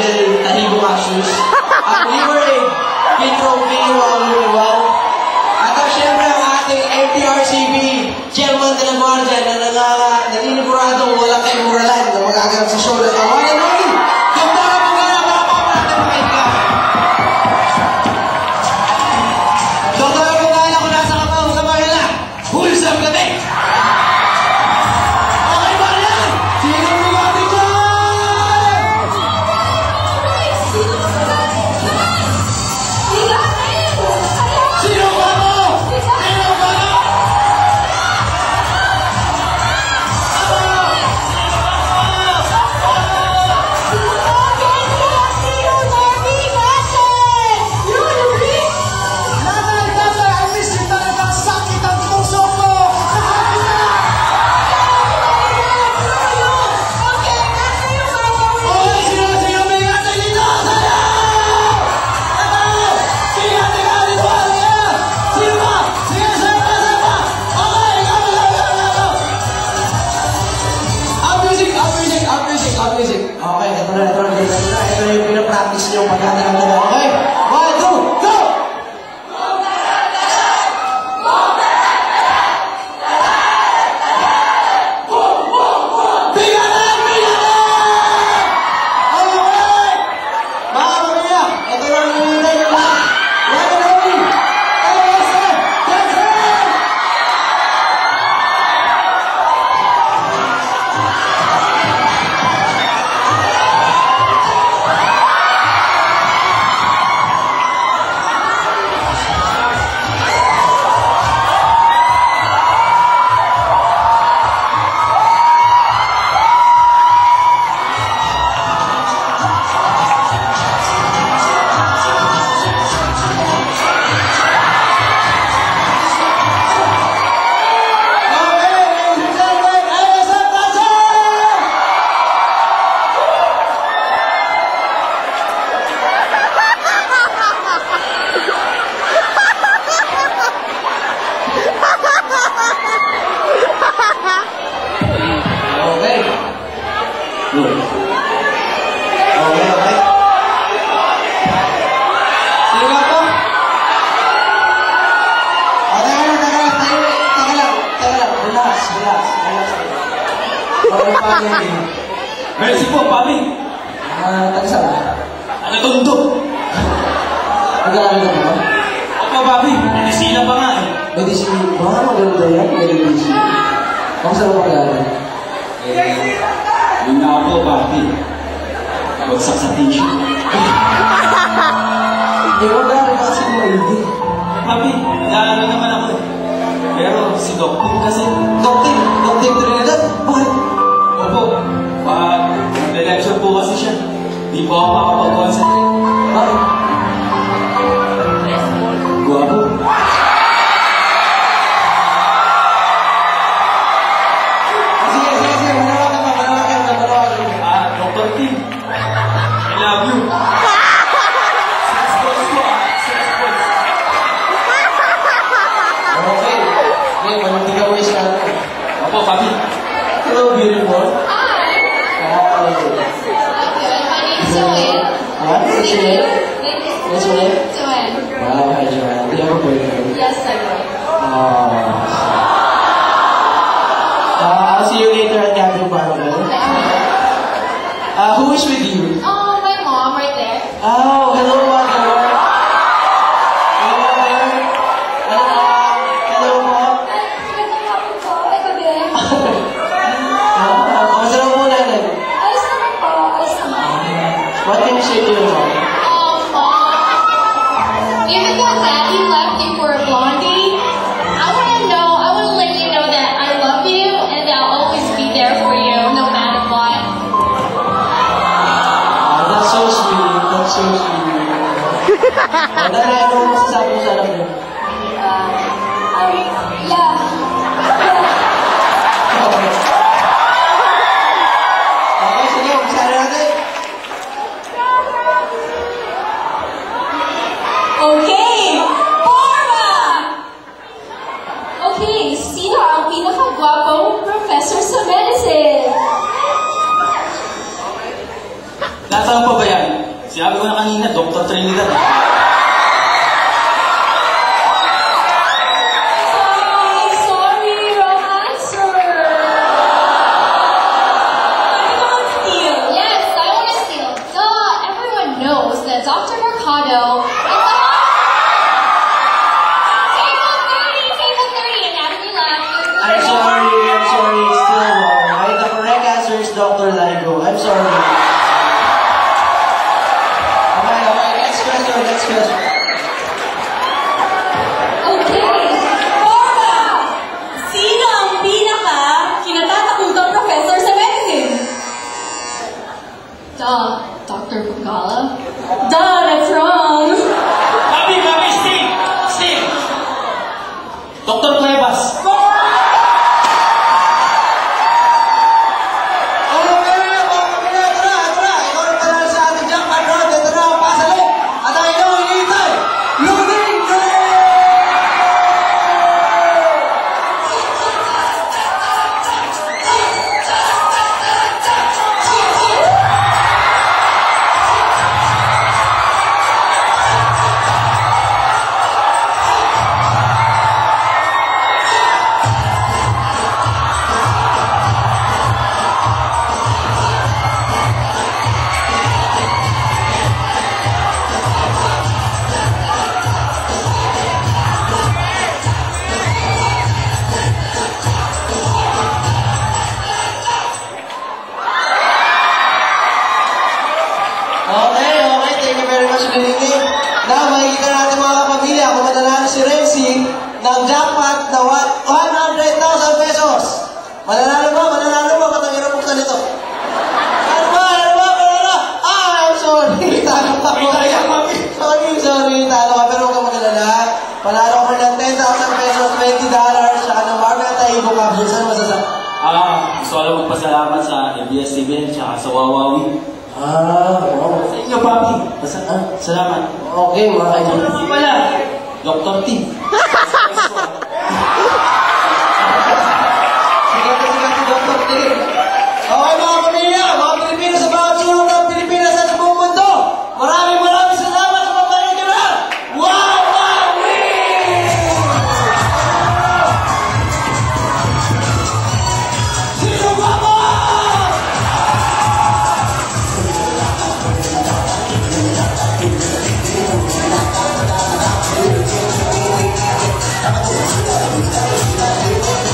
Idol Tahibo Cassius. At Liverade, Pinro Lumiwal. At syempre ang ating MTRCB, Chairman de la Guardia, na naniniguradong walang kaimuralan na magaganap sa show na ito. One and only, Dr. Pugana, mga paparatang pakinggan. Dr. Pugana, kung nasa ka pa, huwag ka mahila. Hulsam gabi! Okay ba yan? Sino mo gabi dyan? Sino ba mo? Sino ba mo? Okay, ito na. Ito yung pinapractice nyo pagkatagal na. Okay? 1, 2, go! Bigalan! Okay! Mga pamilya, ito lang yung hinintay nyo lang. One and only, ASF Dancer! Okay. Sino ba po? Teka lang. Relax. Merci po, Papi. Taga saan? Nagtundo. Nag-aaral ka ba? Opo, Papi. Medisina pa nga eh. Medicine. Maganda yan. Medicine. Kamusta mo pag-aaral? Yun na ako, Papi. Bagsak sa tissue. Hindi mo dahil kasi mo hindi. Papi, nag-aaral naman ako eh. Pero si Doktor kasi... Dokting Trinidad? Bakit? Opo, pag nag-lecture po kasi siya, di po ako makapag-concentrate. Bakit? Guwapo. Sige. Manawagan ka. Dr. T, I love you. Sex boys po, sex boys. Okay. Okay, walang tigawin siya. Opo, Papi. Hello, beautiful. Hi. Hi. Good. My name is Joanne. What? What's your name? What's your name? Joanne. Wow, hi, Joanne. Do you have a boyfriend? Yes, I do. I'll see you later at Gathering Barbell. Who is with you? Oh, my mom right there. Oh, hello, mother. Hello, mother. Hello, mom. Magandang hapon po. Ikaw din. Kamusta na po natin? Alis naman po. Alis naman. What can you say to your mom? Mom. Even though Daddy left you for a blondie, I want to let you know that I love you and that I'll always be there for you no matter what. That's so sweet. That's so sweet. Ano masasabi mo sa alam mo? Yeah. Okay, sige. Umpisa na natin. Okay, Forma! Okay, sino ang pinakagwapong professor sa medicine? Nasaan pa ba yan? Sinabi ko na kanina, Dr. Trinidad. Sorry, wrong answer. Yes, I want to steal. Duh, everyone knows that Dr. Mercado is the table 30, anatomy lab. I'm sorry, still wrong. Ay, the correct answer is Dr. Ligo. I'm sorry. Okay, next question. Okay. Forma! Sino ang kinatatakutang professor sa medicine? Duh, Dr. Bugala. Duh, that's wrong. Papi, Steve! Dr. Cuevas. Okay, thank you very much, Lilini. Now, makikita natin mga kapamilya kung mananalo si Renzi ng jackpot na 100,000 pesos. Mananalo ba? Ba't ang hirap buksan ito? Ano ba? I'm sorry. Talo ka po. Sorry. Talo ka. Pero huwag ka mag-alala. Panalo ko ng 10,000 pesos, $20, saka ng Margarita Ibo Capsule. Saan masasabi? Gusto ko lang magpasalamat sa ABS-CBN tsaka sa Wawawi. Wow. Sa inyo, Papi. Salamat. Okay, mga kaibigan. Ano pala? Dr. T. Sikat si Dr. T. Okay, mga pamilya, mga Pilipino sa bawat sulok ng Pilipinas at sa buong mundo. Maraming salamat sa pagpanood nyo na. Wow! Sino ba mo? Thank you.